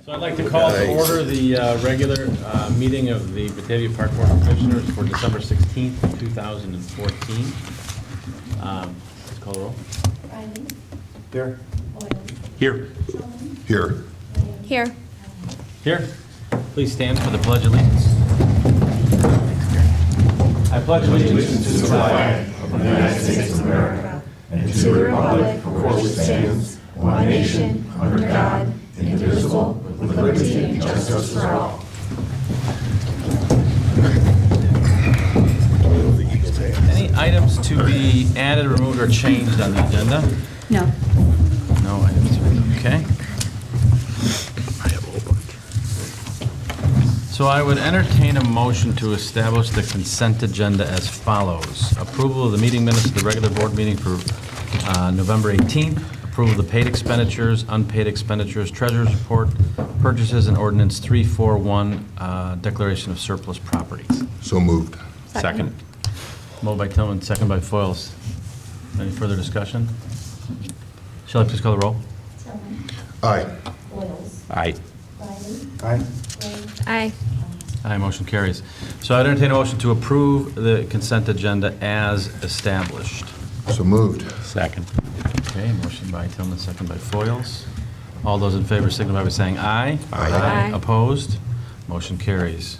So I'd like to call to order the regular meeting of the Batavia Park Board of Commissioners for December 16th, 2014. Let's call the roll. Riley. Here. Boyle. Here. Tillman. Here. Here. Here. Please stand for the Pledge of Allegiance. I pledge allegiance to the flag of the United States of America and to the republic for which it stands, one nation, under God, indivisible, with liberty and justice for all. Any items to be added, removed, or changed on the agenda? No. No items to be, okay. So I would entertain a motion to establish the consent agenda as follows. Approval of the meeting minutes of the regular board meeting for November 18th. Approval of the paid expenditures, unpaid expenditures, treasurer's report, purchases, and ordinance 341, declaration of surplus properties. So moved. Second. Moved by Tillman, second by Foils. Any further discussion? Shall I please call the roll? Tillman. Aye. Boyles. Aye. Riley. Aye. Boyle. Aye. Aye, motion carries. So I'd entertain a motion to approve the consent agenda as established. So moved. Second. Okay, motion by Tillman, second by Foils. All those in favor signify by saying aye. Aye. Aye. Opposed? Motion carries.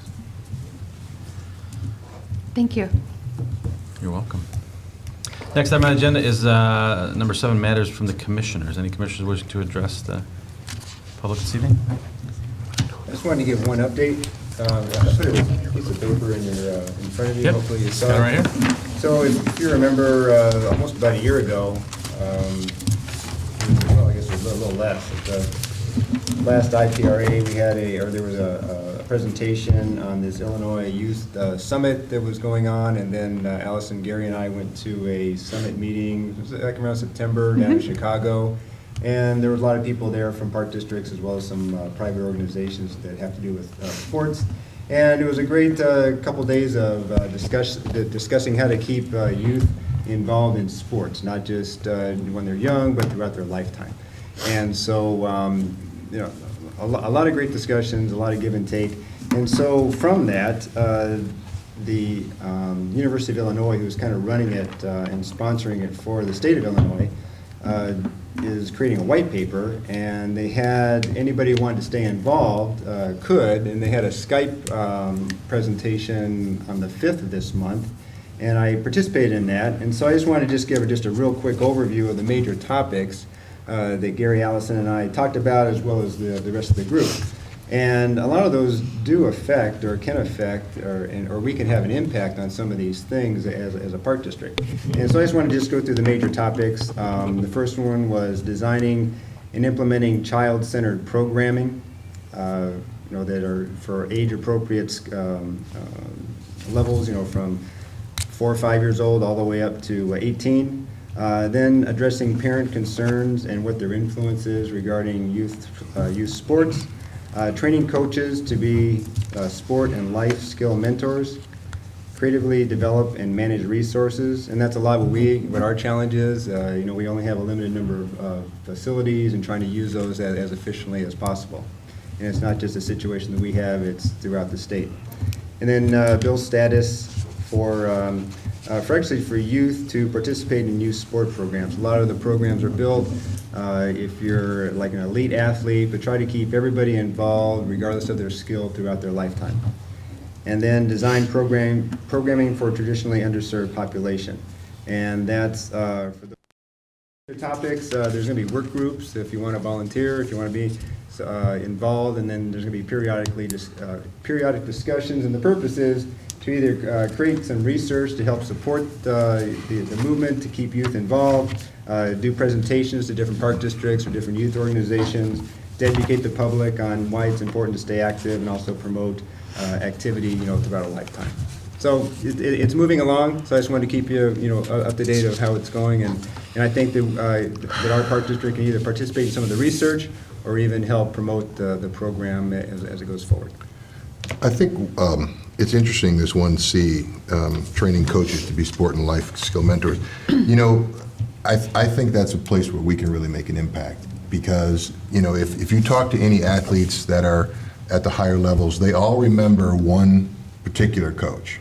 Thank you. You're welcome. Next item on the agenda is number 7, matters from the commissioners. Any commissioners wishing to address the public this evening? I just wanted to give one update. I put a piece of paper in front of you, Yep. hopefully you saw Got it it. right here. So if you remember, almost about a year ago, well, I guess it was a little less, at the last IPRA, we had there was a presentation on this Illinois Youth Summit that was going on, and then Allison, Gary, and I went to a summit meeting, it was like around September, down in Chicago. And there was a lot of people there from park districts as well as some private organizations that have to do with sports. And it was a great couple days of discussing how to keep youth involved in sports, not just when they're young, but throughout their lifetime. And so, you know, a lot of great discussions, a lot of give and take. And so from that, the University of Illinois, who's kind of running it and sponsoring it for the state of Illinois, is creating a white paper, and they had anybody who wanted to stay involved could, and they had a Skype presentation on the 5th of this month, and I participated in that. And so I just wanted to just give just a real quick overview of the major topics that Gary, Allison, and I talked about, as well as the rest of the group. And a lot of those do affect, or can affect, or we can have an impact on some of these things as a park district. And so I just want to just go through the major topics. The first one was designing and implementing child-centered programming, you know, that are for age-appropriate levels, you know, from 4 or 5 years old all the way up to 18. Then addressing parent concerns and what their influence is regarding youth sports. Training coaches to be sport and life skill mentors, creatively develop and manage resources, and that's a lot what our challenge is. You know, we only have a limited number of facilities, and trying to use those as efficiently as possible. And it's not just a situation that we have, it's throughout the state. And then bill status for youth to participate in youth sport programs. A lot of the programs are built if you're like an elite athlete, but try to keep everybody involved regardless of their skill throughout their lifetime. And then design programming for traditionally underserved population. And that's for the topics. There's going to be work groups if you want to volunteer, if you want to be involved, and then there's going to be periodic discussions, and the purpose is to either create some research to help support the movement to keep youth involved, do presentations to different park districts or different youth organizations, to educate the public on why it's important to stay active, and also promote activity, you know, throughout a lifetime. So it's moving along. So I just wanted to keep you, you know, up to date of how it's going, and I think that our park district can either participate in some of the research or even help promote the program as it goes forward. I think it's interesting, this 1C, training coaches to be sport and life skill mentors. You know, I think that's a place where we can really make an impact. because, you know, if you talk to any athletes that are at the higher levels, they all remember one particular coach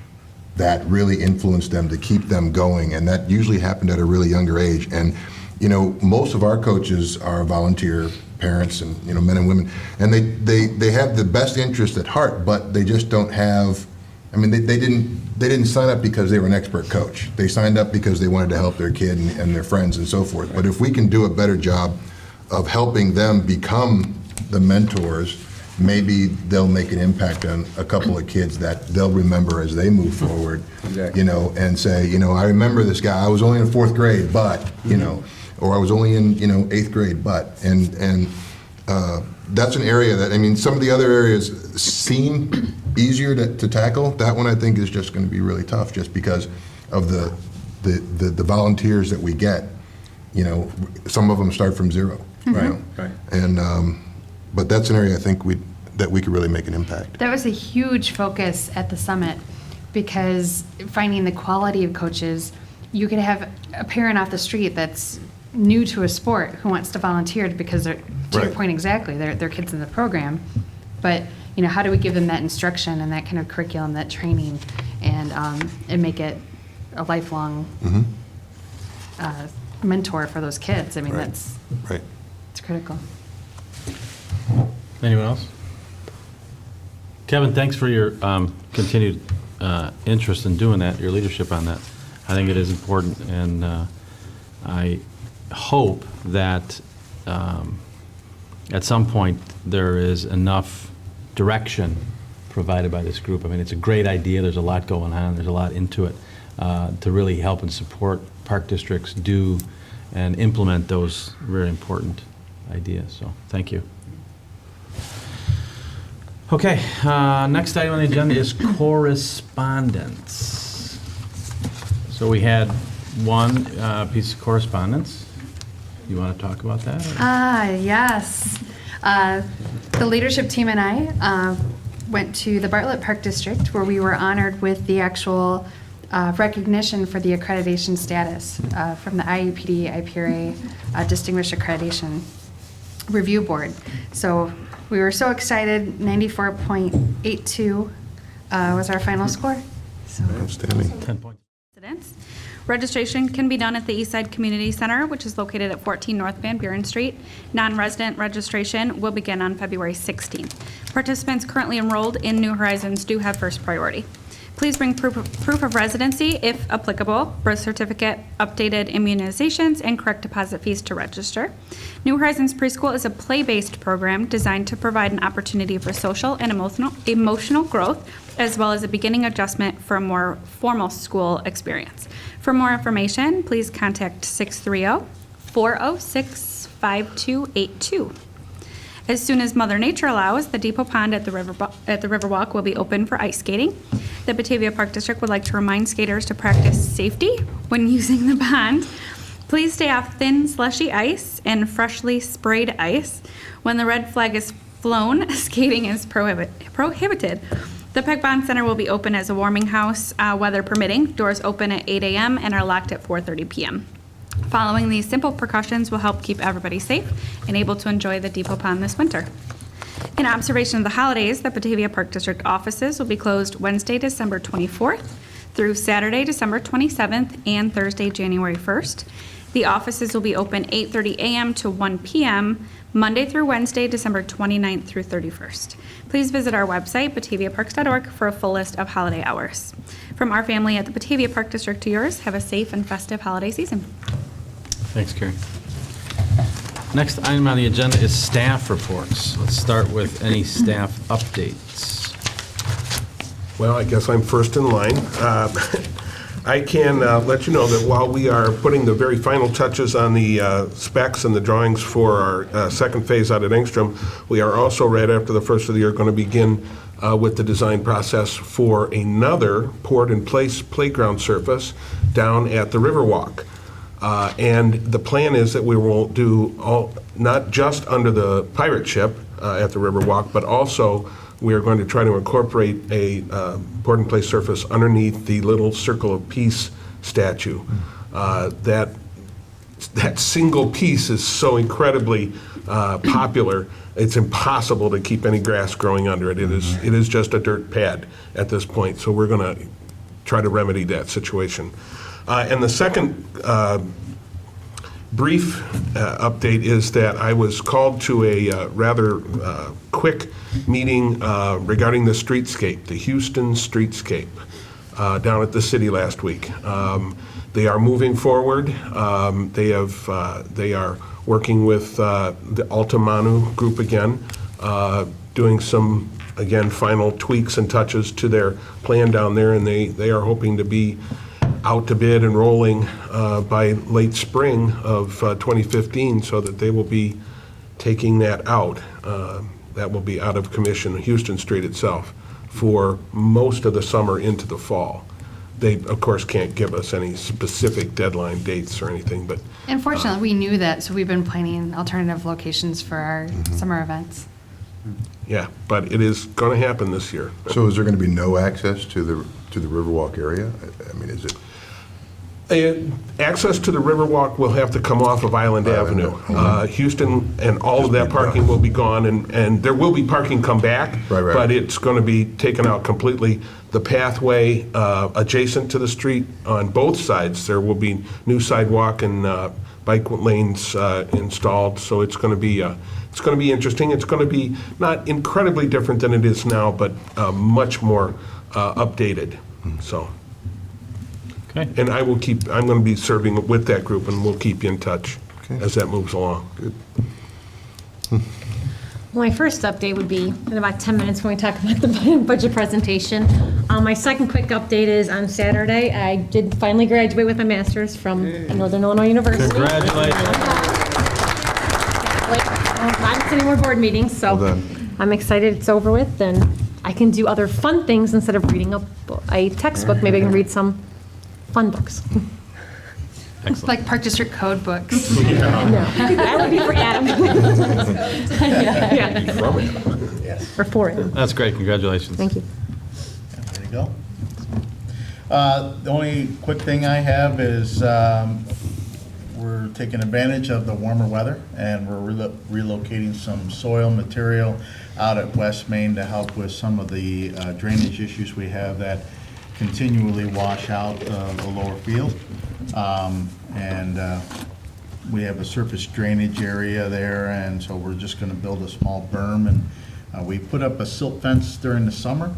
that really influenced them to keep them going, and that usually happened at a really younger age. And, you know, most of our coaches are volunteer parents and, you know, men and women, and they have the best interest at heart, but they just don't have, I mean, they didn't sign up because they were an expert coach. They signed up because they wanted to help their kid and their friends and so forth. But if we can do a better job of helping them become the mentors, maybe they'll make an impact on a couple of kids that they'll remember as they move forward. Exactly. You know, and say, you know, I remember this guy, I was only in 4th grade, but, you know, or I was only in, you know, 8th grade, but, and that's an area that, I mean, some of the other areas seem easier to tackle. That one I think is just going to be really tough, just because of the volunteers that we get. You know, some of them start from zero. Right. Right. And but that's an area I think that we could really make an impact. That was a huge focus at the summit, because finding the quality of coaches, you could have a parent off the street that's new to a sport who wants to volunteer because they're, to your Right. point exactly, they're kids in the program. But, you know, how do we give them that instruction and that kind of curriculum, that training, and make it a lifelong mentor for those kids? I mean, Right. that's Right. it's critical. Anyone else? Kevin, thanks for your continued interest in doing that, your leadership on that. I think it is important, and I hope that at some point there is enough direction provided by this group. I mean, it's a great idea. There's a lot going on. There's a lot into it to really help and support park districts do and implement those very important ideas. So, thank you. Okay, next item on the agenda is correspondence. So we had one piece of correspondence. You want to talk about that? Yes. The leadership team and I went to the Bartlett Park District, where we were honored with the actual recognition for the accreditation status from the IUPD IPRA Distinguished Accreditation Review Board. So we were so excited. 94.82 was our final score. So Outstanding. 10 points. Residents. Registration can be done at the Eastside Community Center, which is located at 14 North Van Buren Street. Non-resident registration will begin on February 16th. Participants currently enrolled in New Horizons do have first priority. Please bring proof of residency, if applicable, birth certificate, updated immunizations, and correct deposit fees to register. New Horizons Preschool is a play-based program designed to provide an opportunity for social and emotional growth, as well as a beginning adjustment for a more formal school experience. For more information, please contact 630-406-5282. As soon as Mother Nature allows, the depot pond at the Riverwalk will be open for ice skating. The Batavia Park District would like to remind skaters to practice safety when using the pond. Please stay off thin, slushy ice and freshly sprayed ice. When the red flag is flown, skating is prohibited. The Peck Bond Center will be open as a warming house, weather permitting. Doors open at 8 a.m. and are locked at 4:30 p.m. Following these simple precautions will help keep everybody safe and able to enjoy the depot pond this winter. In observation of the holidays, the Batavia Park District offices will be closed Wednesday, December 24th through Saturday, December 27th and Thursday, January 1st. The offices will be open 8:30 a.m. to 1 p.m. Monday through Wednesday, December 29th through 31st. Please visit our website, bataviaparks.org, for a full list of holiday hours. From our family at the Batavia Park District to yours, have a safe and festive holiday season. Thanks, Carrie. Next item on the agenda is staff reports. Let's start with any staff updates. Well, I guess I'm first in line. I can let you know that while we are putting the very final touches on the specs and the drawings for our second phase out at Engstrom, we are also, right after the first of the year, going to begin with the design process for another poured-in-place playground surface down at the Riverwalk. And the plan is that we will do all, not just under the pirate ship at the Riverwalk, but also we are going to try to incorporate a poured-in-place surface underneath the little Circle of Peace statue. That that single piece is so incredibly popular, it's impossible to keep any grass growing under it. It is just a dirt pad at this point, so we're going to try to remedy that situation. And the second brief update is that I was called to a rather quick meeting regarding the streetscape, the Houston streetscape, down at the city last week. They are moving forward. They are working with the Altamanu group again, doing some, again, final tweaks and touches to their plan down there, and they are hoping to be out to bid and rolling by late spring of 2015, so that they will be taking that out. That will be out of commission, Houston Street itself, for most of the summer into the fall. They, of course, can't give us any specific deadline dates or anything, but Unfortunately, we knew that, so we've been planning alternative locations for our summer events. yeah, but it is going to happen this year. So is there going to be no access to the Riverwalk area? I mean, is it? Access to the Riverwalk will have to come off of Island Avenue. Houston and all of that parking will be gone, and there will be parking come back, Right. but it's going to be taken out completely. The pathway adjacent to the street on both sides, there will be new sidewalk and bike lanes installed, so it's going to be interesting. It's going to be not incredibly different than it is now, but much more updated, so. Okay. And I'm going to be serving with that group, and we'll keep you in touch Okay. as that moves along. Good. My first update would be in about 10 minutes when we talk about the budget presentation. My second quick update is on Saturday, I did finally graduate with my master's from Northern Illinois University. Congratulations. Not sitting more board meetings, so Well done. I'm excited it's over with, and I can do other fun things instead of reading a textbook. Maybe I can read some fun books. Like Park District code books. No, that would be for Adam. Yeah. Or for him. That's great, congratulations. Thank you. There you go. The only quick thing I have is we're taking advantage of the warmer weather, and we're relocating some soil material out at West Main to help with some of the drainage issues we have that continually wash out the lower field. We have a surface drainage area there, and so we're just going to build a small berm. And we put up a silt fence during the summer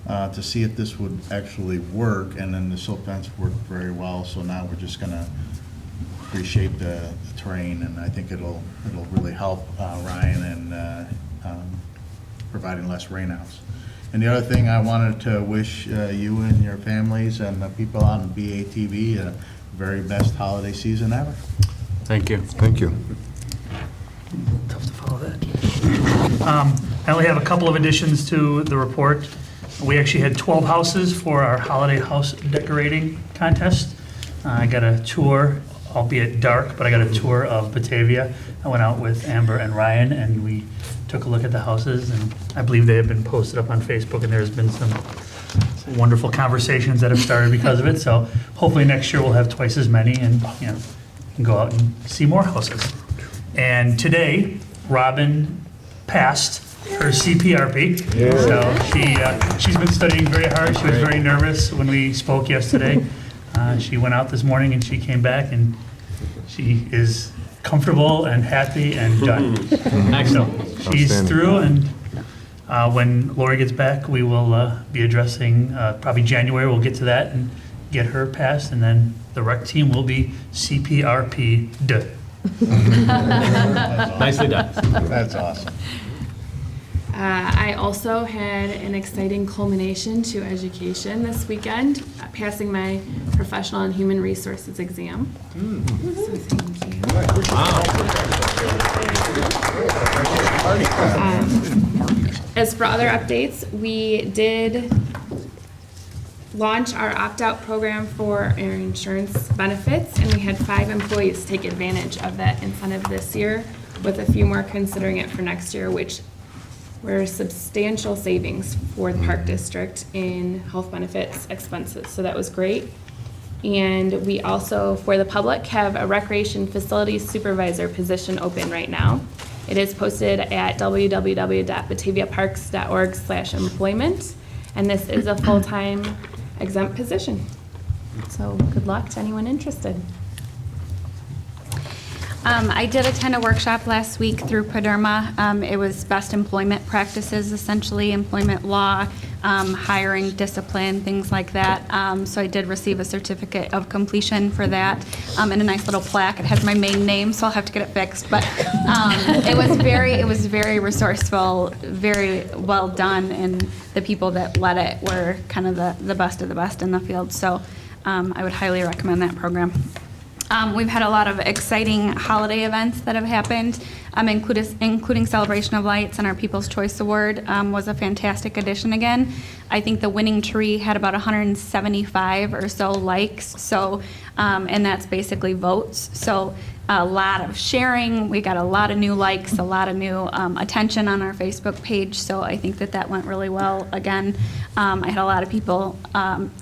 to see if this would actually work, and then the silt fence worked very well. So now we're just going to reshape the terrain, and I think it'll really help Ryan in providing less rainouts. And the other thing, I wanted to wish you and your families and the people on BATV the very best holiday season ever. Thank you. Thank you. I only have a couple of additions to the report. We actually had 12 houses for our holiday house decorating contest. I got a tour, albeit dark, but I got a tour of Batavia. I went out with Amber and Ryan, and we took a look at the houses, and I believe they have been posted up on Facebook, and there's been some wonderful conversations that have started because of it. So hopefully next year we'll have twice as many, and can go out and see more houses. And today, Robin passed her CPRP. So she's been studying very hard. She was very nervous when we spoke yesterday. She went out this morning and she came back, and she is comfortable and happy and done. Excellent. She's Outstanding. through, and when Lori gets back, we will be addressing, probably January, we'll get to that and get her passed, and then the rec team will be CPRP'd. Nicely done. That's awesome. I also had an exciting culmination to education this weekend, passing my professional and human resources exam. So thank you. As for other updates, we did launch our opt-out program for our insurance benefits, and we had 5 employees take advantage of that incentive this year, with a few more considering it for next year, which were substantial savings for the Park District in health benefits expenses. So that was great. And we also, for the public, have a recreation facilities supervisor position open right now. It is posted at www.bataviaparks.org/employment, and this is a full-time exempt position. So good luck to anyone interested. I did attend a workshop last week through Paderma. It was best employment practices, essentially, employment law, hiring discipline, things like that. So I did receive a certificate of completion for that, and a nice little plaque. It has my main name, so I'll have to get it fixed. But it was very resourceful, very well done, and the people that led it were kind of the best of the best in the field. So I would highly recommend that program. We've had a lot of exciting holiday events that have happened, including Celebration of Lights, and our People's Choice Award was a fantastic addition again. I think the winning tree had about 175 or so likes, so, and that's basically votes. So a lot of sharing, we got a lot of new likes, a lot of new attention on our Facebook page, so I think that went really well again. I had a lot of people,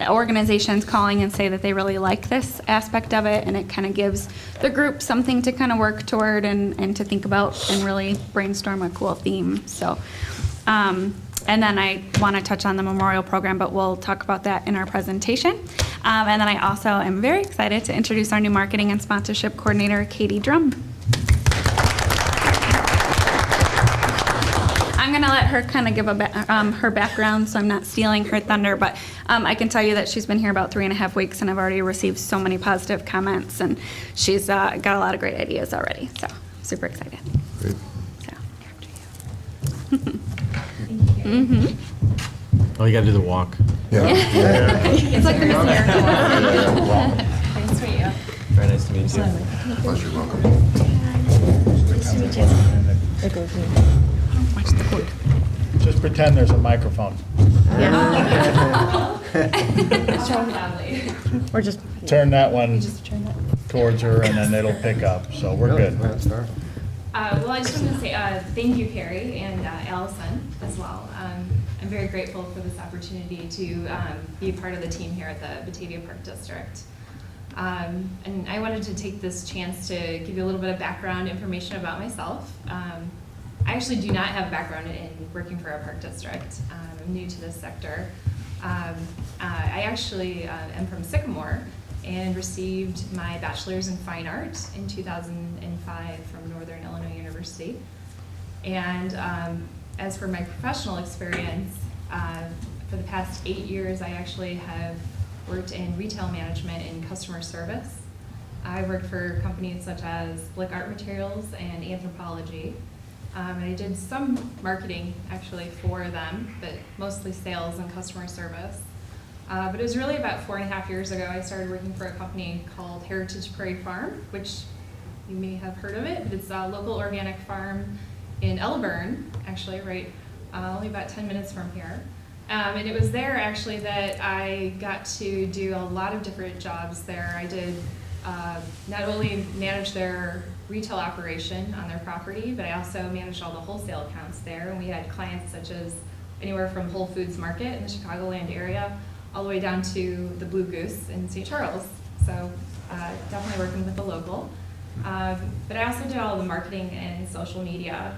organizations calling and say that they really like this aspect of it, and it kind of gives the group something to kind of work toward and to think about and really brainstorm a cool theme. So, and then I want to touch on the memorial program, but we'll talk about that in our presentation. And then I also am very excited to introduce our new marketing and sponsorship coordinator, Katie Drum. I'm going to let her kind of give her background, so I'm not stealing her thunder, but I can tell you that she's been here about 3.5 weeks, and I've already received so many positive comments, and she's got a lot of great ideas already, so super excited. Great. So, mm-hmm. Oh, you got to do the walk. Yeah. It's like the Miss America one. Nice to meet you. Very nice to meet you. Pleasure, welcome. Watch the quote. Just pretend there's a microphone. Or just, Turn that one towards her and then it'll pick up, so we're good. Well, I just wanted to say thank you, Carrie, and Allison as well. I'm very grateful for this opportunity to be part of the team here at the Batavia Park District. And I wanted to take this chance to give you a little bit of background information about myself. I actually do not have a background in working for a park district. I'm new to this sector. I actually am from Sycamore and received my bachelor's in fine art in 2005 from Northern Illinois University. And as for my professional experience, for the past 8 years, I actually have worked in retail management and customer service. I worked for companies such as Blick Art Materials and Anthropology. I did some marketing actually for them, but mostly sales and customer service. But it was really about 4.5 years ago I started working for a company called Heritage Prairie Farm, which you may have heard of it. It's a local organic farm in Elburn, actually, right, only about 10 minutes from here. And it was there actually that I got to do a lot of different jobs there. I did not only manage their retail operation on their property, but I also managed all the wholesale accounts there. And we had clients such as anywhere from Whole Foods Market in the Chicagoland area all the way down to the Blue Goose in St. Charles. So definitely working with the local. But I also did all the marketing and social media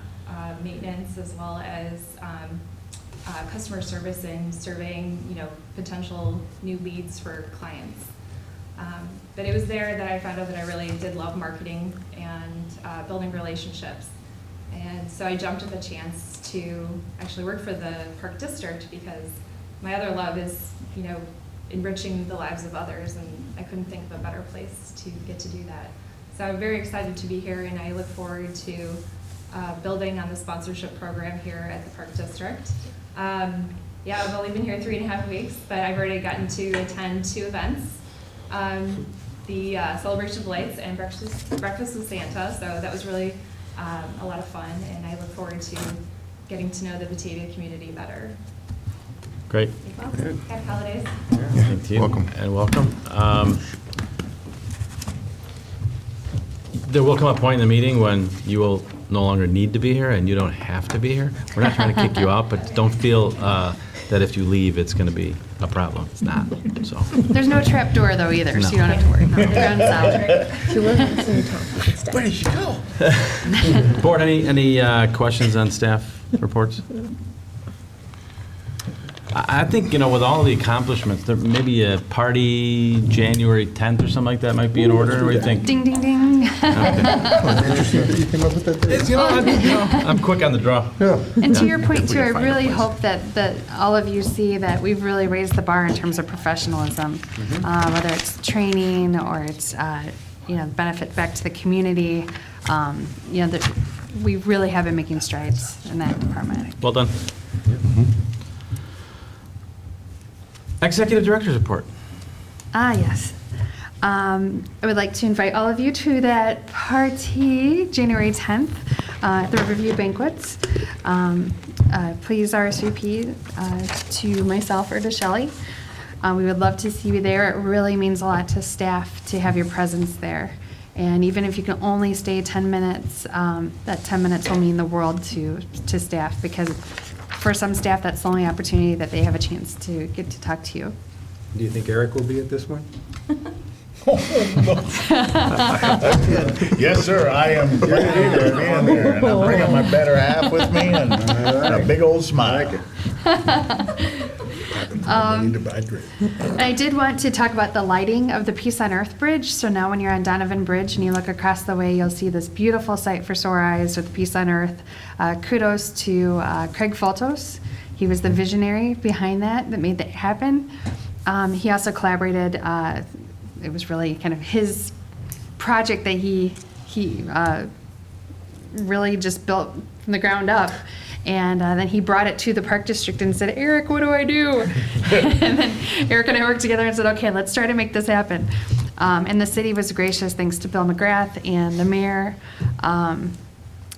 maintenance, as well as customer service and surveying, potential new leads for clients. But it was there that I found out that I really did love marketing and building relationships. And so I jumped at the chance to actually work for the Park District because my other love is, enriching the lives of others, and I couldn't think of a better place to get to do that. So I'm very excited to be here, and I look forward to building on the sponsorship program here at the Park District. I've only been here 3.5 weeks, but I've already gotten to attend 2 events. The Celebration of Lights and Breakfast with Santa, so that was really a lot of fun, and I look forward to getting to know the Batavia community better. Great. Happy holidays. Thank you. Welcome. And welcome. There will come a point in the meeting when you will no longer need to be here, and you don't have to be here. We're not trying to kick you out, but don't feel that if you leave, it's going to be a problem. It's not, so. There's no trap door though either, so you No. don't have to worry. No, they're unsolved. Where did she go? Board, any questions on staff reports? I think, with all the accomplishments, there maybe a party January 10th or something like that might be in order. What do you think? Ding, ding, ding. Interesting that you came up with that date. I'm quick on the draw. Yeah. And to your point If we too, I can find a really place. hope that all of you see that we've really raised the bar in terms of professionalism, whether it's training or it's, benefit back to the community. That we really have been making strides in that department. Well done. Executive Director's Report. Yes. I would like to invite all of you to that party, January 10th, at the Riverview Banquets. Please RSVP to myself or to Shelley. We would love to see you there. It really means a lot to staff to have your presence there. And even if you can only stay 10 minutes, that 10 minutes will mean the world to staff, because for some staff, that's the only opportunity that they have a chance to get to talk to you. Do you think Eric will be at this one? Yes, sir, I am ready to be in there, and I'm bringing my better half with me and a big old smile. I did want to talk about the lighting of the Peace on Earth Bridge. So now when you're on Donovan Bridge and you look across the way, you'll see this beautiful sight for sore eyes with Peace on Earth. Kudos to Craig Foltos. He was the visionary behind that made that happen. He also collaborated. It was really kind of his project that he really just built from the ground up. And then he brought it to the Park District and said, Eric, what do I do? And then Eric and I worked together and said, okay, let's try to make this happen. And the city was gracious, thanks to Bill McGrath and the mayor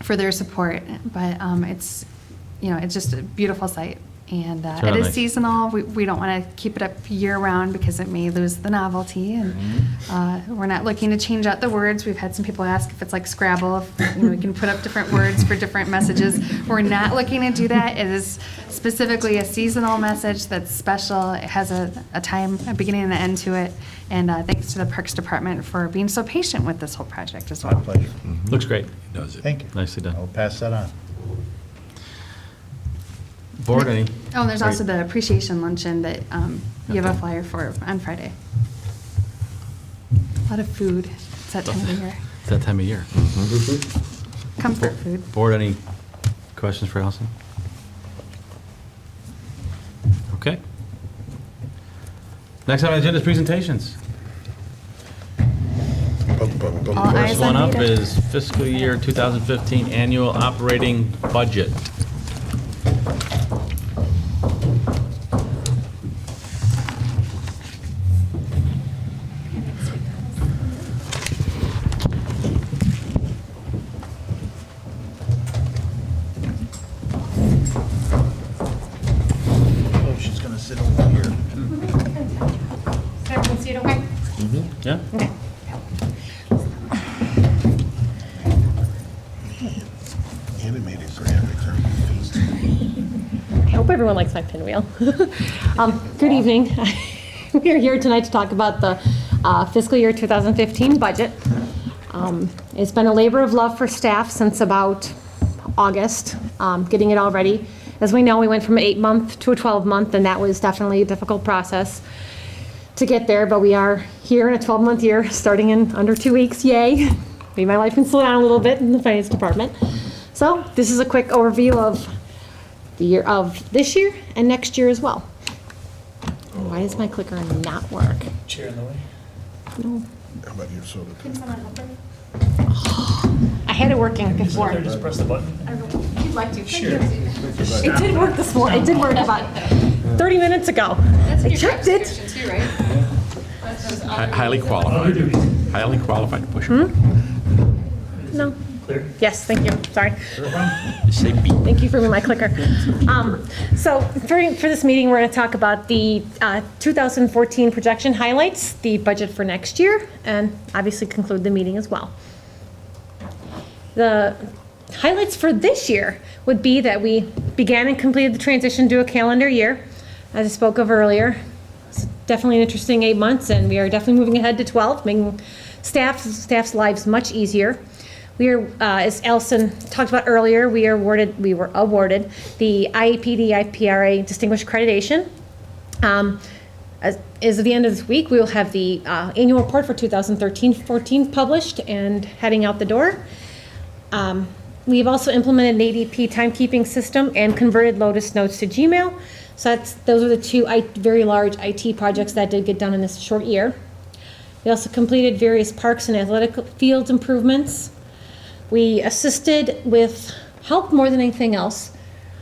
for their support. But it's just a beautiful site. And It's it really is nice. seasonal. We don't want to keep it up year-round because it may lose the novelty. And we're not looking to change out the words. We've had some people ask if it's like Scrabble, if we can put up different words for different messages. We're not looking to do that. It is specifically a seasonal message that's special. It has a time, a beginning and an end to it. And thanks to the Parks Department for being so patient with this whole project as well. My pleasure. Looks great. Thank you. Nicely done. I'll pass that on. Board, any? Oh, and there's also the appreciation luncheon that you have a flyer for on Friday. A lot of food. It's that time of the year. It's that time of year. Comfort food. Board, any questions for Allison? Okay. Next on the agenda is presentations. All eyes First one on up Rita. is fiscal year 2015 annual operating budget. Oh, she's gonna sit over here. Everyone see it okay? Yeah? Animated graphics are I hope everyone likes my pinwheel. Good evening. We are here tonight to talk about the fiscal year 2015 budget. It's been a labor of love for staff since about August, getting it all ready. As we know, we went from an 8-month to a 12-month, and that was definitely a difficult process to get there, but we are here in a 12-month year, starting in under 2 weeks, yay. Maybe my life can slow down a little bit in the finance department. So this is a quick overview of the year of this year and next year as well. Why does my clicker not work? Chair in the way. No. How about your soda? I had it working before. There, just press the button. You'd like to. Sure. It did work this morning. It did work about 30 minutes ago. I checked it. Too, right? Highly qualified. Highly qualified to push. No. Clear? Yes, thank you. Sorry. Say beep. Thank you for my clicker. So for this meeting, we're going to talk about the 2014 projection highlights, the budget for next year, and obviously conclude the meeting as well. The Highlights for this year would be that we began and completed the transition to a calendar year, as I spoke of earlier. It's definitely an interesting 8 months, and we are definitely moving ahead to 12, making staff's lives much easier. We are, as Allison talked about earlier, we were awarded the IAPD IPRA Distinguished Accreditation. As of the end of this week, we will have the annual report for 2013-14 published and heading out the door. We've also implemented an ADP timekeeping system and converted Lotus Notes to Gmail. So those are the two very large IT projects that did get done in this short year. We also completed various parks and athletic fields improvements. We assisted with help more than anything else.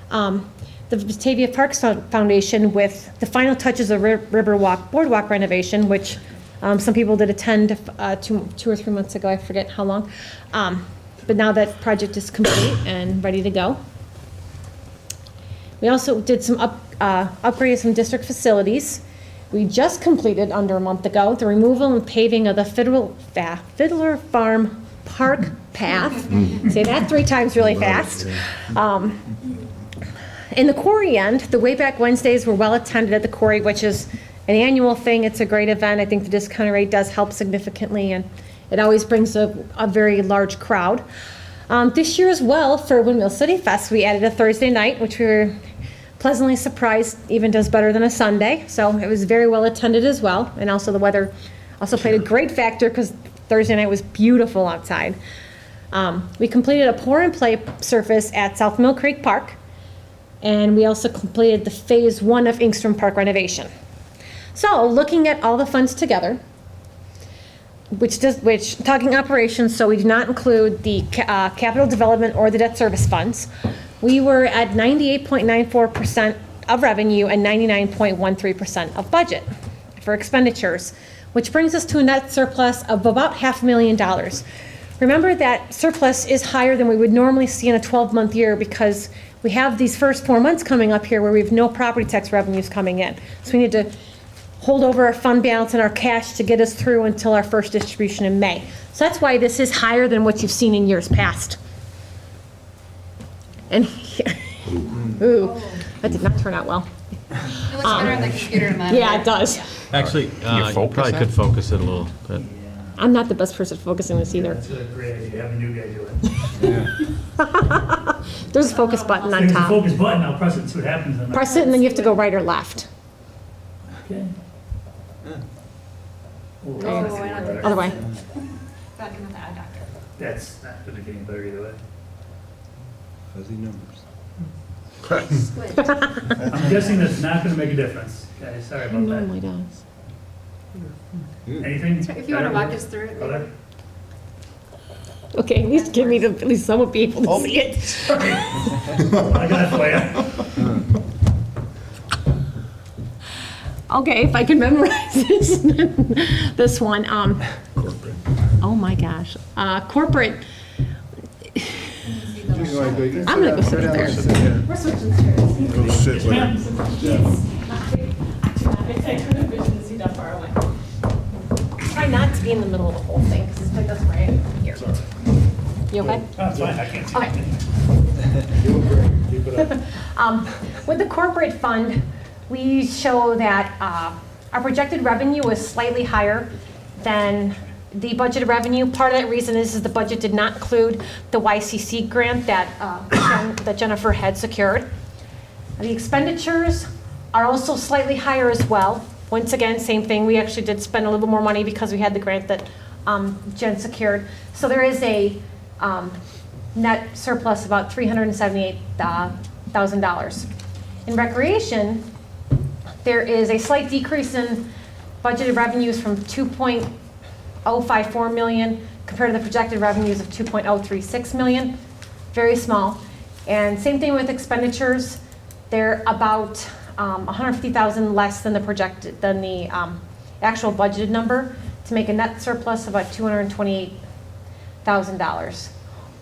The Batavia Parks Foundation with the final touches of Riverwalk Boardwalk renovation, which some people did attend 2 or 3 months ago, I forget how long. But now that project is complete and ready to go. We also did some upgrades some district facilities. We just completed under a month ago the removal and paving of the Fiddler Farm Park Path. Say that 3 times really fast. In the quarry end, the Wayback Wednesdays were well attended at the quarry, which is an annual thing. It's a great event. I think the discount rate does help significantly, and it always brings a very large crowd. This year as well, for Windmill City Fest, we added a Thursday night, which we were pleasantly surprised even does better than a Sunday. So it was very well attended as well. And also the weather also played a great factor because Thursday night was beautiful outside. We completed a pour and play surface at South Mill Creek Park. And we also completed the phase 1 of Inkstrom Park renovation. So looking at all the funds together, which talking operations, so we do not include the capital development or the debt service funds, we were at 98.94% of revenue and 99.13% of budget for expenditures, which brings us to a net surplus of about $500,000. Remember that surplus is higher than we would normally see in a 12-month year because we have these first 4 months coming up here where we have no property tax revenues coming in. So we need to hold over our fund balance and our cash to get us through until our first distribution in May. So that's why this is higher than what you've seen in years past. And ooh, that did not turn out well. It looks better on the computer than that. Yeah, it does. Actually, you probably could focus it a little bit. I'm not the best person focusing this either. That's a great idea. Have a new guy do it. There's a focus button on There's a top. focus button. I'll press it and see what happens. Press it and then you have to go right or left. Okay. Other way. That's not going to get any better either way. Fuzzy numbers. I'm guessing that's not going to make a difference. Okay, sorry It about that. normally does. Anything? If you want to walk us through it. Other? Okay, at least give me at least someone be able to see it. I got it for you. Okay, if I can memorize this one. Oh my gosh. Corporate. I'm gonna go sit there. We're switching chairs. Go sit with I couldn't vision to see that far away. Try not to be in the middle of the whole thing, because it's like this right here. You okay? That's fine. I can't see Okay. anything. Keep it up. With the corporate fund, we show that our projected revenue was slightly higher than the budgeted revenue. Part of that reason is the budget did not include the YCC grant that Jennifer had secured. The expenditures are also slightly higher as well. Once again, same thing. We actually did spend a little bit more money because we had the grant that Jen secured. So there is a net surplus about $378,000. In recreation, there is a slight decrease in budgeted revenues from $2.054 million compared to the projected revenues of $2.036 million. Very small. And same thing with expenditures. They're about $150,000 less than the actual budgeted number to make a net surplus of about $228,000.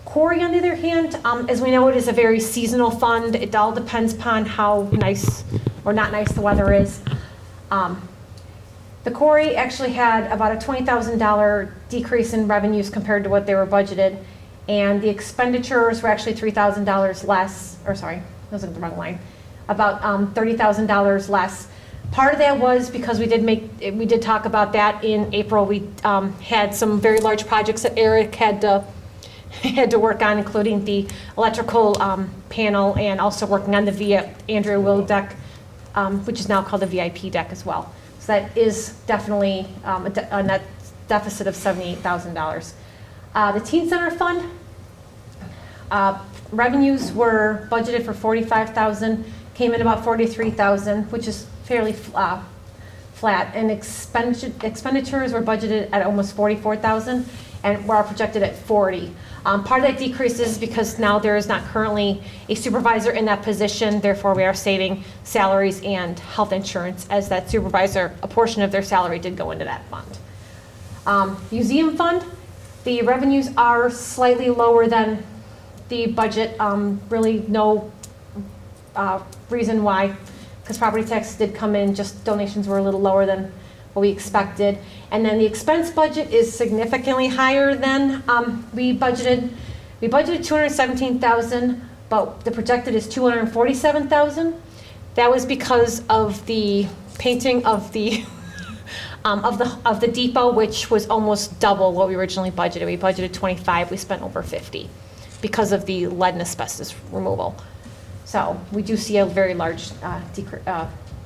Quarry, on the other hand, as we know, it is a very seasonal fund. It all depends upon how nice or not nice the weather is. The quarry actually had about a $20,000 decrease in revenues compared to what they were budgeted. And the expenditures were actually $3,000 less, or sorry, I was looking at the wrong line, about $30,000 less. Part of that was because we did talk about that in April. We had some very large projects that Eric had to work on, including the electrical panel and also working on the Andrea Will deck, which is now called the VIP deck as well. So that is definitely a net deficit of $78,000. The Teen Center Fund, revenues were budgeted for $45,000, came in about $43,000, which is fairly flat, and expenditures were budgeted at almost $44,000, and were projected at $40,000. Part of that decrease is because now there is not currently a supervisor in that position, therefore we are saving salaries and health insurance, as that supervisor, a portion of their salary did go into that fund. Museum fund, the revenues are slightly lower than the budget, really no reason why, because property tax did come in, just donations were a little lower than what we expected. And then the expense budget is significantly higher than we budgeted. We budgeted $217,000, but the projected is $247,000. That was because of the painting of the of the depot, which was almost double what we originally budgeted. We budgeted 25, we spent over 50 because of the lead and asbestos removal. So we do see a very large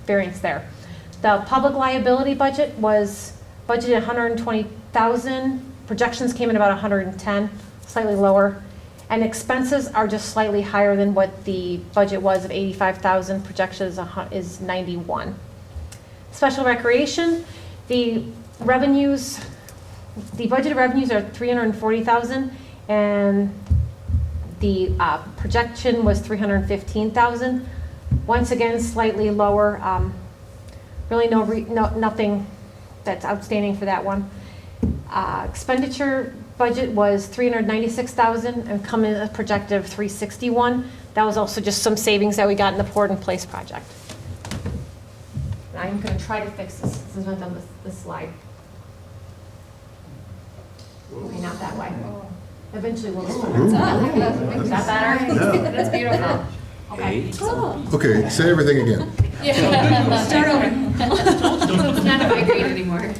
variance there. The public liability budget was budgeted $120,000. Projections came in about $110,000, slightly lower. And expenses are just slightly higher than what the budget was of $85,000. Projection is $91,000. Special recreation, the revenues, the budgeted revenues are $340,000, and the projection was $315,000. Once again, slightly lower. Really nothing that's outstanding for that one. Expenditure budget was $396,000 and come in a projected of $361,000. That was also just some savings that we got in the Port in Place project. And I'm going to try to fix this since I've done this slide. Okay, not that way. Eventually we'll just put it. Is that better? That's beautiful. Okay. Okay, say everything again. Start over. It's not a migraine anymore.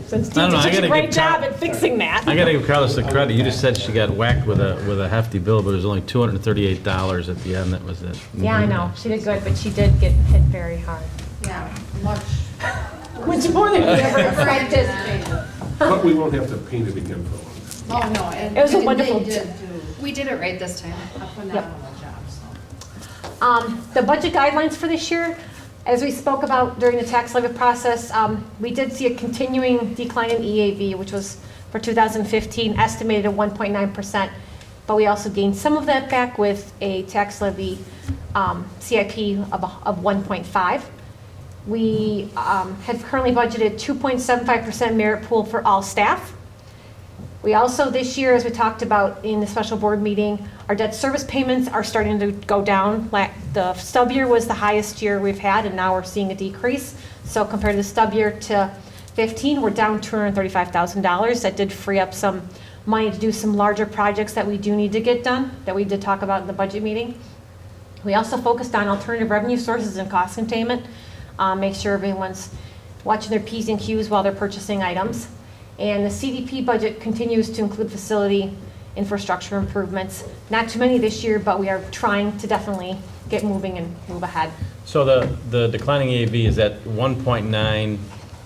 Since I don't know, I Steve did such gotta a great give job at fixing that. I gotta give Carlos the credit. You just said she got whacked with a hefty bill, but it was only $238 at the end. That was it. Yeah, I know. She did good, but she did get hit very hard. Yeah, much. Much more than we ever expected. But we won't have to paint it again for a long time. Oh, no. And It was a they wonderful did We did it right this time. A phenomenal job, so. The budget guidelines for this year, as we spoke about during the tax levy process, we did see a continuing decline in EAV, which was for 2015 estimated at 1.9%, but we also gained some of that back with a tax levy CIP of 1.5. We have currently budgeted 2.75% merit pool for all staff. We also, this year, as we talked about in the special board meeting, our debt service payments are starting to go down. The stub year was the highest year we've had, and now we're seeing a decrease. So compared to the stub year to 15, we're down $235,000. That did free up some money to do some larger projects that we do need to get done, that we did talk about in the budget meeting. We also focused on alternative revenue sources and cost containment. Make sure everyone's watching their P's and Q's while they're purchasing items. And the CDP budget continues to include facility infrastructure improvements. Not too many this year, but we are trying to definitely get moving and move ahead. So the declining EAV, is that 1.9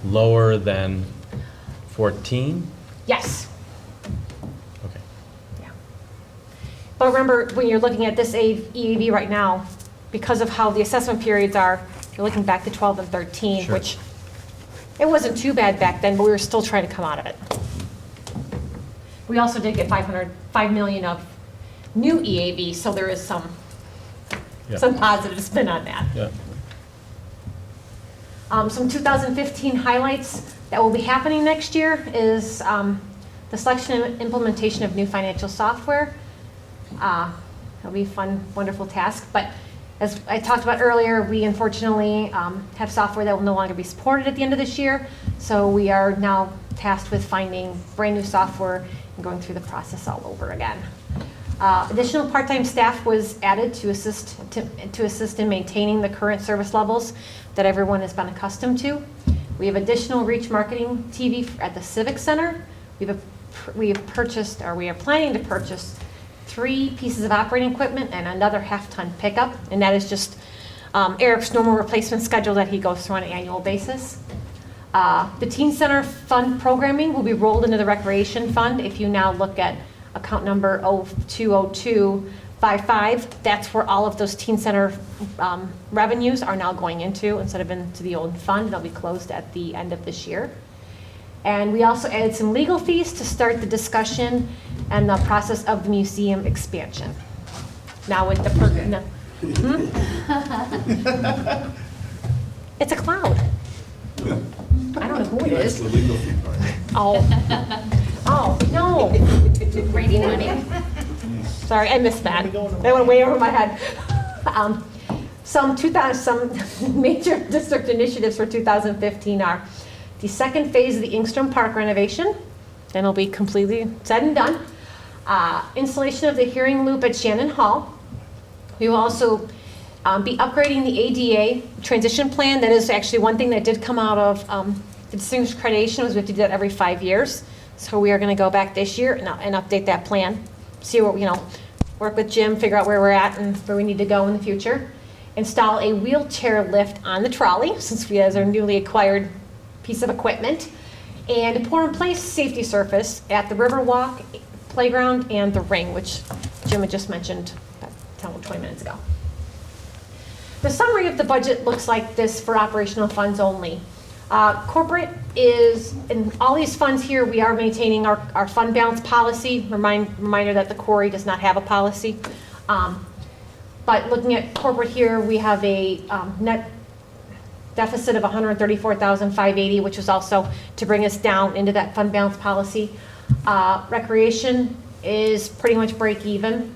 lower than 14? Yes. Okay. Yeah. But remember, when you're looking at this EAV right now, because of how the assessment periods are, you're looking back to 12 and 13, Sure. which it wasn't too bad back then, but we were still trying to come out of it. We also did get $5 million of new EAV, so there is some positive spin on that. Yeah. Some 2015 highlights that will be happening next year is the selection and implementation of new financial software. It'll be a fun, wonderful task. But As I talked about earlier, we unfortunately have software that will no longer be supported at the end of this year, so we are now tasked with finding brand-new software and going through the process all over again. Additional part-time staff was added to assist in maintaining the current service levels that everyone has been accustomed to. We have additional reach marketing TV at the Civic Center. We are planning to purchase 3 pieces of operating equipment and another half-ton pickup, and that is just Eric's normal replacement schedule that he goes through on an annual basis. The Teen Center Fund programming will be rolled into the Recreation Fund. If you now look at account number 020255, that's where all of those Teen Center revenues are now going into, instead of into the old fund. They'll be closed at the end of this year. And we also added some legal fees to start the discussion and the process of the museum expansion. Now with the It's a cloud. I don't know who it is. Oh, no. Rainy money. Sorry, I missed that. That went way over my head. Some major district initiatives for 2015 are the second phase of the Ingstrom Park renovation, then it'll be completely said and done. Installation of the hearing loop at Shannon Hall. We will also be upgrading the ADA transition plan. That is actually one thing that did come out of the distinguished accreditation, was we have to do that every 5 years. So we are going to go back this year and update that plan. See what, work with Jim, figure out where we're at and where we need to go in the future. Install a wheelchair lift on the trolley, since we have our newly acquired piece of equipment, and pour in place safety surface at the Riverwalk playground and the ring, which Jim had just mentioned about 10 or 20 minutes ago. The summary of the budget looks like this for operational funds only. Corporate is, in all these funds here, we are maintaining our fund balance policy. Reminder that the quarry does not have a policy. But looking at corporate here, we have a net deficit of $134,580, which was also to bring us down into that fund balance policy. Recreation is pretty much break even.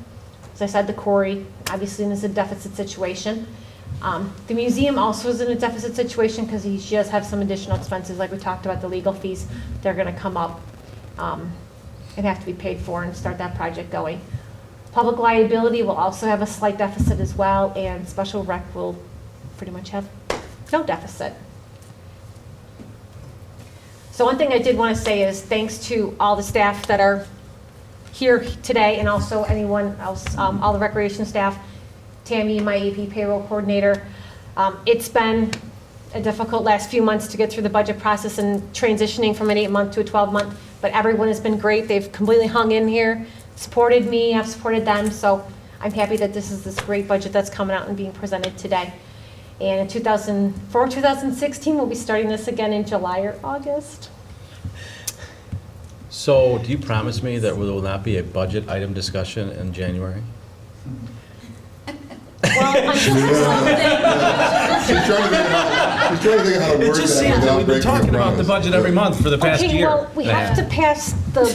As I said, the quarry obviously is a deficit situation. The museum also is in a deficit situation because she does have some additional expenses, like we talked about, the legal fees. They're going to come up and have to be paid for and start that project going. Public liability will also have a slight deficit as well, and special rec will pretty much have no deficit. So one thing I did want to say is thanks to all the staff that are here today, and also anyone else, all the recreation staff, Tammy, my AP payroll coordinator. It's been a difficult last few months to get through the budget process and transitioning from an 8-month to a 12-month, but everyone has been great. They've completely hung in here, supported me, I've supported them, so I'm happy that this is this great budget that's coming out and being presented today. And in 2016, we'll be starting this again in July or August. So do you promise me that there will not be a budget item discussion in January? Well, She's trying to think of how to word It just that seems that without we've been breaking talking your about the promise. budget every month for the past Okay, year. well, we have to pass the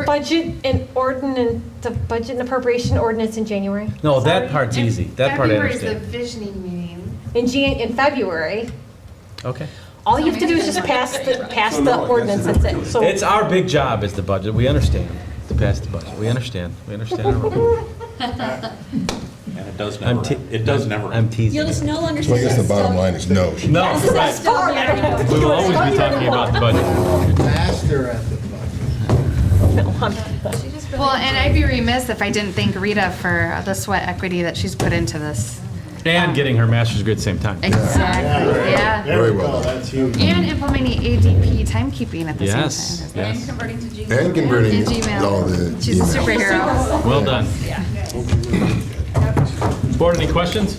budget and appropriation ordinance in January. No, that part's easy. That part I February is the understand. visioning meeting. In February, Okay. all you have to do is just pass the ordinance, that's it. So It's our big job is the budget. We understand to pass the budget. We understand. We understand our role. And it does I'm never, it does never. I'm teasing. You'll just you. no longer So I guess the sit bottom line is no. No, right. Sorry, I don't have to We do will it. always be talking about the budget. Master at the budget. No, I'm- Well, and I'd be remiss if I didn't thank Rita for the sweat equity that she's put into this. And getting her master's degree at the same time. Exactly, yeah. Very well done. That's huge. And implementing ADP timekeeping at the same Yes, time. yes. Converting to Gmail. And converting And Gmail. all the She's a emails. superhero. Well done. Board, any questions?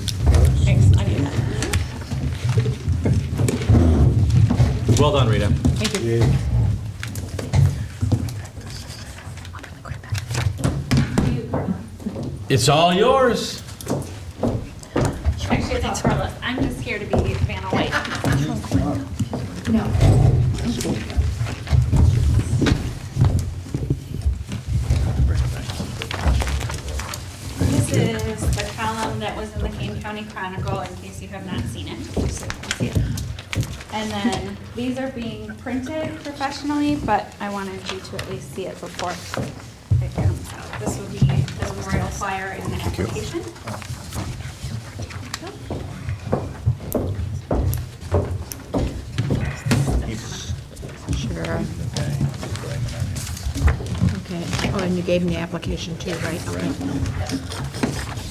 Thanks, I need that. Well done, Rita. Thank you. It's all yours. Actually, it's all Carlos. I'm just here to be Vanna White. This is the column that was in the Kane County Chronicle in case you have not seen it. just so you can see it. And then these are being printed professionally, but I wanted you to at least see it before it comes out. This will be the memorial flyer and the application. Sure. Okay, oh, and you gave me the application too, right? Okay.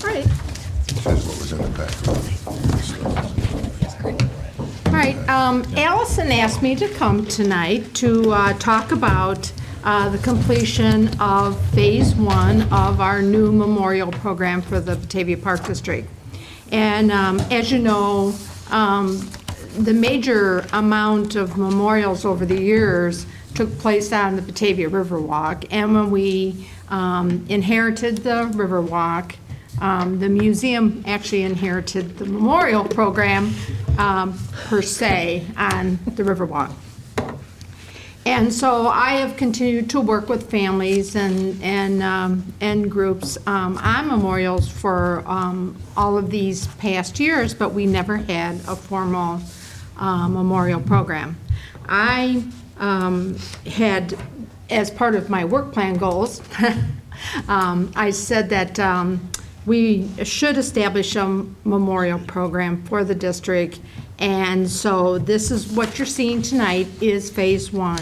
All right. Says what was in the packet. All right, Allison asked me to come tonight to talk about the completion of Phase 1 of our new memorial program for the Batavia Park District. And as you know, the major amount of memorials over the years took place on the Batavia Riverwalk. And when we inherited the Riverwalk, the museum actually inherited the memorial program per se on the Riverwalk. And so I have continued to work with families and groups on memorials for all of these past years, but we never had a formal memorial program. I had, as part of my work plan goals, I said that we should establish a memorial program for the district. And so this is what you're seeing tonight is Phase 1,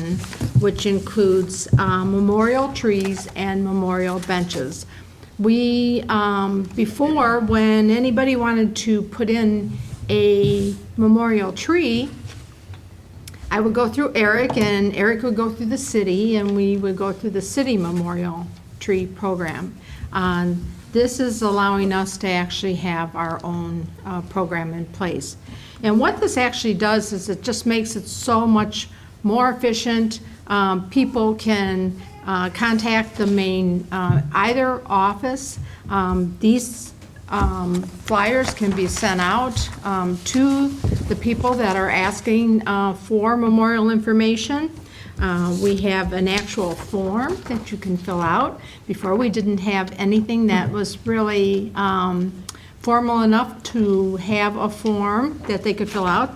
which includes memorial trees and memorial benches. We, before, when anybody wanted to put in a memorial tree, I would go through Eric, and Eric would go through the city, and we would go through the city memorial tree program. This is allowing us to actually have our own program in place. And what this actually does is it just makes it so much more efficient. People can contact the main either office. These flyers can be sent out to the people that are asking for memorial information. We have an actual form that you can fill out. Before, we didn't have anything that was really formal enough to have a form that they could fill out.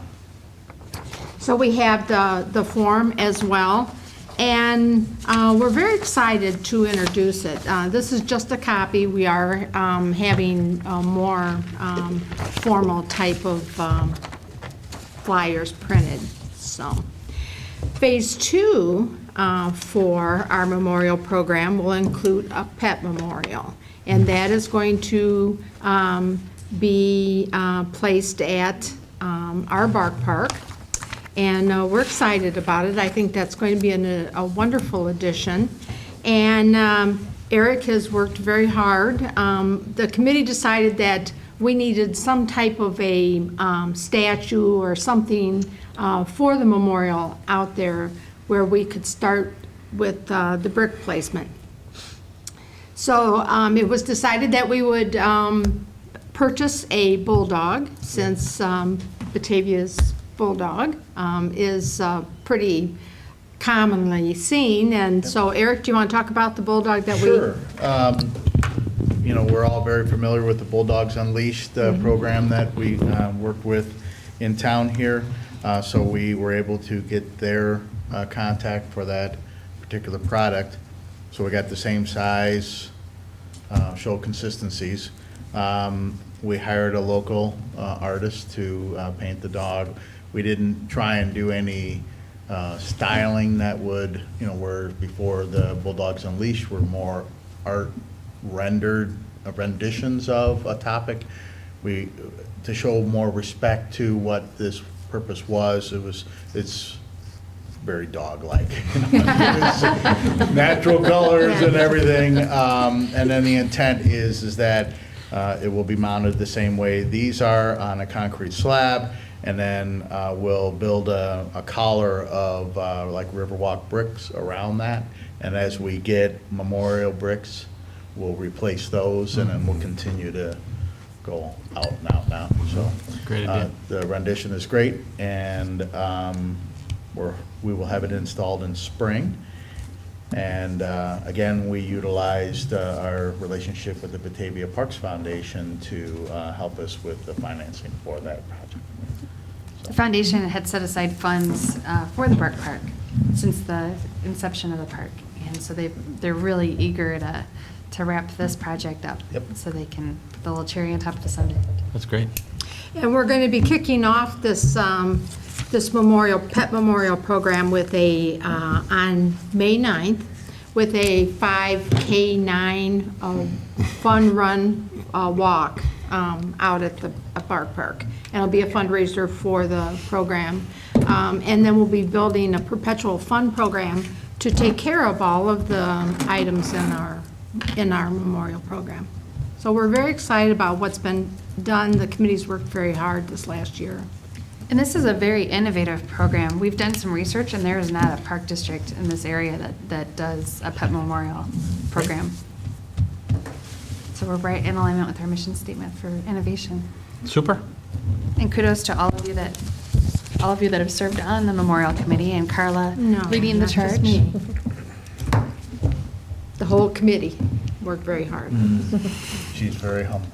So we have the form as well. And we're very excited to introduce it. This is just a copy. We are having a more formal type of flyers printed. So Phase 2 for our memorial program will include a pet memorial. And that is going to be placed at our Bark Park. And we're excited about it. I think that's going to be a wonderful addition. And Eric has worked very hard. The committee decided that we needed some type of a statue or something for the memorial out there where we could start with the brick placement. So it was decided that we would purchase a bulldog, since Batavia's bulldog is pretty commonly seen. And so Eric, do you want to talk about the bulldog that we... Sure. You know, we're all very familiar with the Bulldogs Unleashed program that we work with in town here. So we were able to get their contact for that particular product. So we got the same size, show consistencies. We hired a local artist to paint the dog. We didn't try and do any styling that would, you know, where before the Bulldogs Unleashed were more art rendered renditions of a topic. To show more respect to what this purpose was, it's very dog-like. Natural colors and everything. And then the intent is that it will be mounted the same way these are, on a concrete slab, and then we'll build a collar of like Riverwalk bricks around that. And as we get memorial bricks, we'll replace those, and then we'll continue to go out and out now. So Great idea. the rendition is great, and we will have it installed in spring. And again, we utilized our relationship with the Batavia Parks Foundation to help us with the financing for that project. The foundation had set aside funds for the Bark Park since the inception of the park. And so they're really eager to wrap this project up. Yep. So they can put the little cherry on top of the sundae. That's great. And we're going to be kicking off this, this pet memorial program with on May 9th, with a 5K9 fun run walk out at the Bark Park. And it'll be a fundraiser for the program. And then we'll be building a perpetual fund program to take care of all of the items in our memorial program. So we're very excited about what's been done. The committee's worked very hard this last year. And this is a very innovative program. We've done some research, and there is not a park district in this area that does a pet memorial program. So we're right in alignment with our mission statement for innovation. Super. And kudos to all of you that have served on the memorial committee, and Carla leading the not just charge. me. The whole committee worked very hard. She's very humble.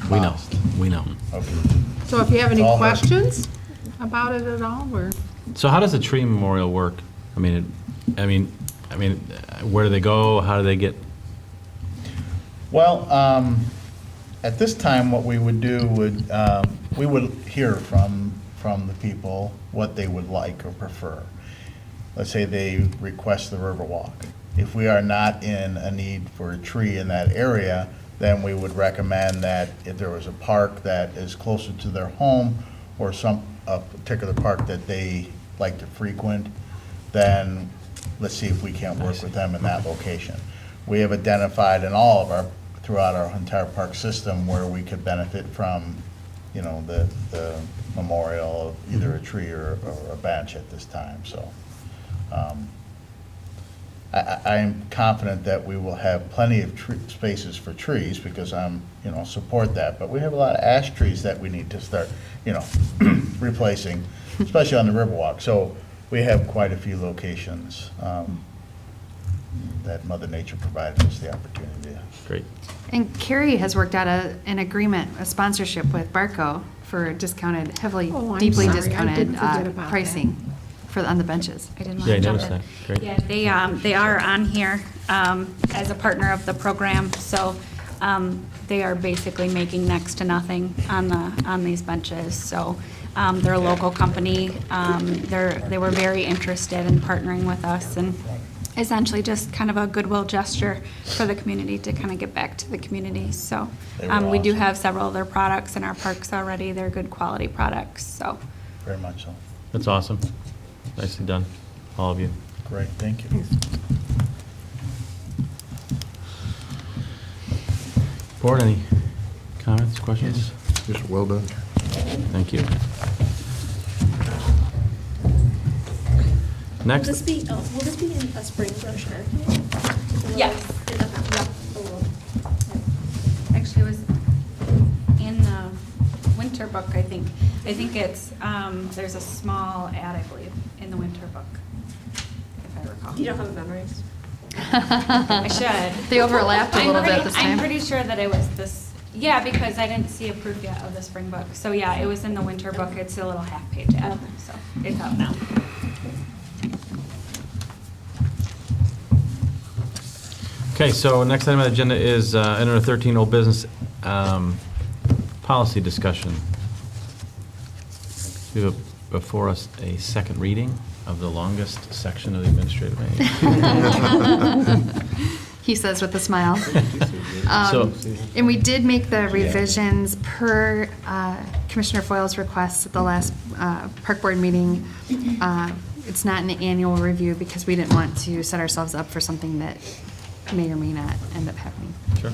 We know. We know. Okay. So if you have any All her. questions about it at all, we're. So how does the tree memorial work? I mean, where do they go? How do they get? Well, at this time, what we would do we would hear from the people what they would like or prefer. Let's say they request the Riverwalk. If we are not in a need for a tree in that area, then we would recommend that if there was a park that is closer to their home or a particular park that they like to frequent, then let's see if we can't work with them in that location. We have identified throughout our entire park system where we could benefit from, the memorial of either a tree or a bench at this time, so. I am confident that we will have plenty of spaces for trees because support that. But we have a lot of ash trees that we need to start, replacing, especially on the Riverwalk. So we have quite a few locations that Mother Nature provided us the opportunity. Great. And Carrie has worked out a sponsorship with Barco for discounted, Oh, I'm deeply sorry. I discounted didn't forget about pricing on the benches. I didn't want Yeah, I to jump noticed in. that. Great. Yeah, they are on here as a partner of the program, so they are basically making next to nothing on these benches. So they're a local company. They were very interested in partnering with us, and essentially just kind of a goodwill gesture for the community to kind of get back to the community. So we do have several of their products in our parks already. They're good quality products, so. Very much so. That's awesome. Nicely done, all of you. Great, thank you. Board, any comments, questions? Just well done. Thank you. Next. Will this be in a spring brochure? Yes. Actually, it was in the winter book, I think. I think it's, there's a small ad, I believe, in the winter book, if I recall. You don't have it memorized? I should. They overlapped a little bit this time. I'm pretty sure that it was this, yeah, because I didn't see a proof yet of the spring book. So yeah, it was in the winter book. It's a little half-page ad, so it's out now. Okay, so next item on the agenda is item 13, old business policy discussion. We have before us a second reading of the longest section of the administrative manual. He says with a smile. So- And we did make the revisions per Commissioner Foyle's request at the last Park Board meeting. It's not an annual review because we didn't want to set ourselves up for something that may or may not end up happening. Sure.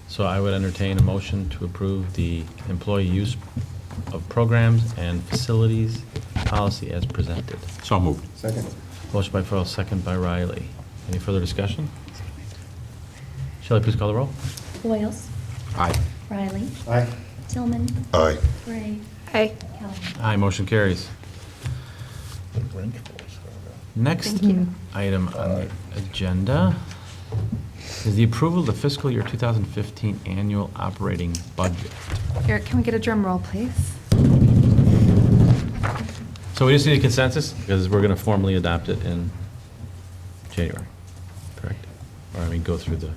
So I would entertain a motion to approve the employee use of programs and facilities policy as presented. So moved. Second. Motion by Foyle, second by Riley. Any further discussion? Shelley, please call the roll. Boyles. Aye. Riley. Aye. Tillman. Aye. Gray. Aye. Kelly. Aye, motion carries. The Grinch voice. Next Thank you. item on the agenda is the approval of the fiscal year 2015 annual operating budget. Eric, can we get a drum roll, please? So we just need a consensus, because we're going to formally adopt it in January, correct? Or, I mean, go through the,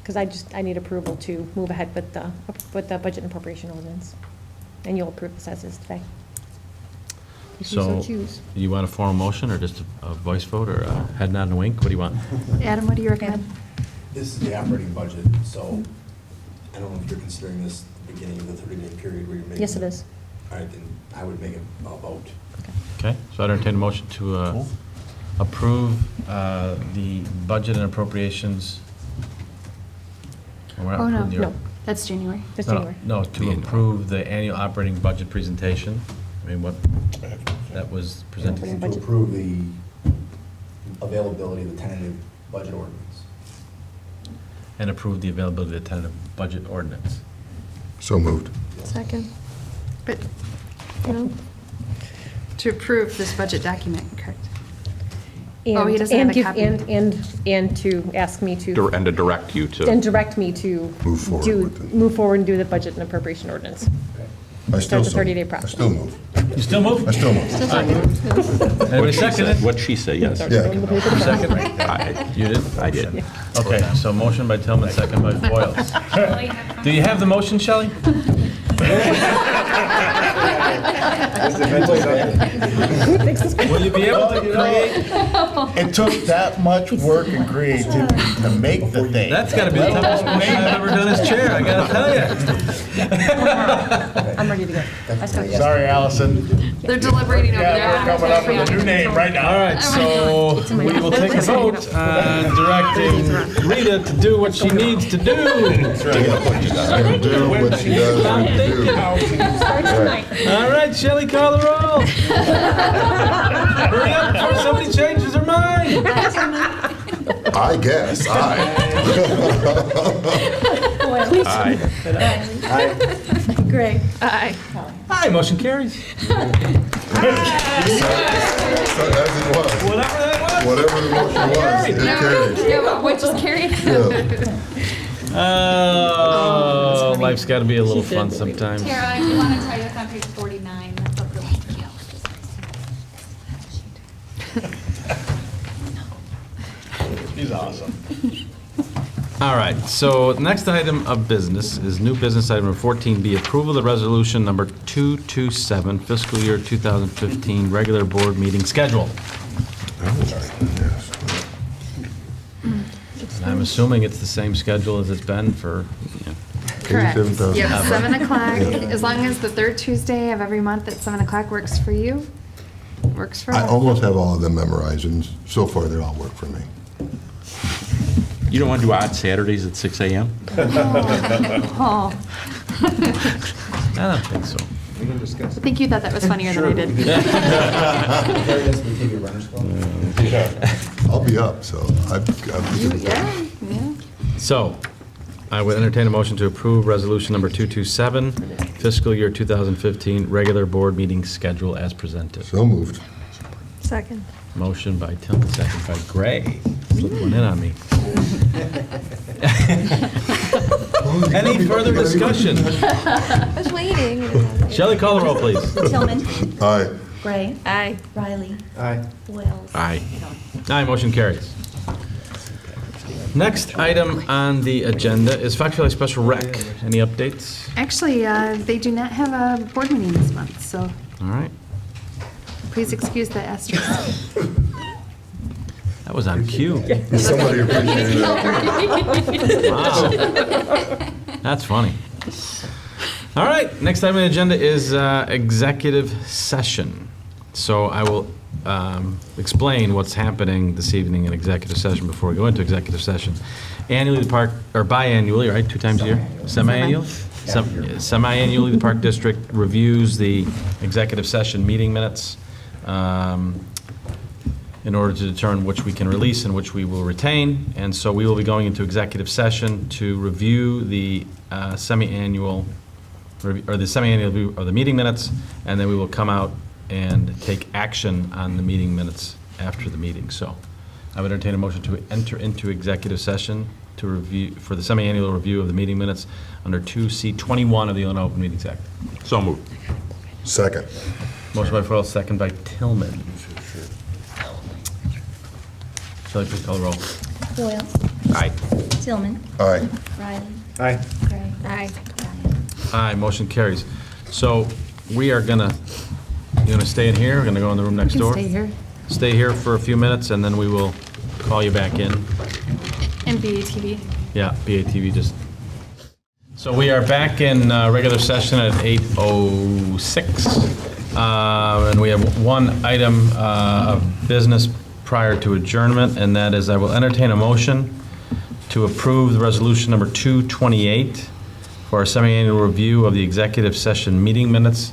Because I need approval to move ahead with the budget and appropriation ordinance. And you'll approve this as is today. If you so so choose. you want a formal motion, or just a voice vote, or a head nod and a wink? What do you want? Adam, what do you recommend? This is the operating budget, so I don't know if you're considering this the beginning of the 30-day period where you're making. Yes, it is. All right, then I would make a vote. Okay, so I'd entertain a motion to approve the budget and appropriations. We're not Oh, no, approving the- No. that's January. That's No, January. No, to approve the annual operating budget presentation. I mean, what, that was presented. Operating To budget. approve the availability of the tentative budget ordinance. And approve the availability of the tentative budget ordinance. So moved. Second. But, to approve this budget document, correct? Oh, he doesn't have a copy. And to ask me to. And to direct you to. And direct me to. Move forward with it. Move forward and do the budget and appropriation ordinance. I still Start the so 30-day moved. process. I still move. You still move? I still move. Anybody second it? What'd she say, yes? Yeah. Second? You did? I did. Okay, so motion by Tillman, second by Foils. Do you have the motion, Shelley? Will you be able to create? It took that much work and creativity to make the thing. That's gotta be the toughest motion I've ever done as chair, I gotta tell you. I'm ready to go. Let's go. Sorry, Allison. They're deliberating over there. Yeah, we're coming up with a new name right now. All right, so we will take a vote on directing Rita to do what she needs to do. And do what she does when you do. Start tonight. All right, Shelley, call the roll. Hurry up before somebody changes their mind. I guess, Aye. Greg. Aye. Aye, motion carries. So as it was. Whatever that was. Whatever the motion was, it carried. Yeah, what just carried? Yeah. Oh, life's gotta be a little fun sometimes. Tara, I do want to tell you it's on page 49 of the She's awesome. All right, so next item of business is new business item number 14B, approval of the resolution number 227, fiscal year 2015 regular board meeting schedule. And I'm assuming it's the same schedule as it's been for, Correct. 87,000. Yep, 7 o'clock, as long as the third Tuesday of every month at 7 o'clock works for you, works for I us. almost have all of them memorized, and so far they all work for me. You don't want to do odd Saturdays at 6 a.m.? Oh. I don't think so. We can discuss. I think you thought that was funnier than I did. Carrie does the Batavia Runners Club. I'll be up, so I've Yeah, yeah. So, I would entertain a motion to approve resolution number 227, fiscal year 2015 regular board meeting schedule as presented. so moved. Second. Motion by Tillman, second by Gray. Flip one in on me. Any further discussion? I was waiting. Shelley, call the roll, please. Tillman. Aye. Gray. Aye. Riley. Aye. Wells. Aye. Aye, motion carries. Next item on the agenda is Fox Valley Special Rec. Any updates? Actually, they do not have a board meeting this month, so All right. please excuse the asterisk. That was on cue. Somebody appreciated that. Wow. That's funny. All right, next item on the agenda is executive session. So I will explain what's happening this evening in executive session before we go into executive session. Annually, the park, or biannually, right, 2 times a year? Semi-annual? Semi-annually, the Park District reviews the executive session meeting minutes in order to determine which we can release and which we will retain. And so we will be going into executive session to review the semi-annual review of the meeting minutes, and then we will come out and take action on the meeting minutes after the meeting. So I would entertain a motion to enter into executive session to review, for the semi-annual review of the meeting minutes under 2C21 of the Illinois Open Meetings Act. So moved. Second. Motion by Foil, second by Tillman. Shall I please call the roll? Foil. Aye. Tillman. Aye. Riley. Aye. Gray. Aye. Ryan. Aye, motion carries. So we are gonna, you're gonna stay in here, we're gonna go in the room next door? Stay here. Stay here for a few minutes, and then we will call you back in. And BATV. Yeah, BATV just. So we are back in regular session at 8:06. And we have one item of business prior to adjournment, and that is I will entertain a motion to approve the resolution number 228 for our semi-annual review of the executive session meeting minutes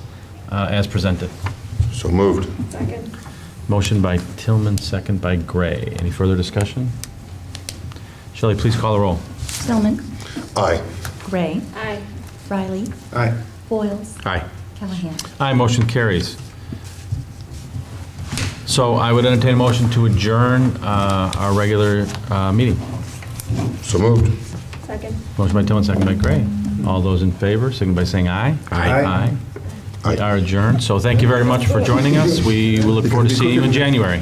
as presented. So moved. Second. Motion by Tillman, second by Gray. Any further discussion? Shelley, please call the roll. Tillman. Aye. Gray. Aye. Riley. Aye. Foils. Aye. Callahan. Aye, motion carries. So I would entertain a motion to adjourn our regular meeting. So moved. Second. Motion by Tillman, second by Gray. All those in favor, signify by saying aye. Aye. Aye. We are adjourned. So thank you very much for joining us. We will look forward to seeing you in January.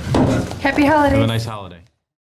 Happy Have holidays. a nice holiday.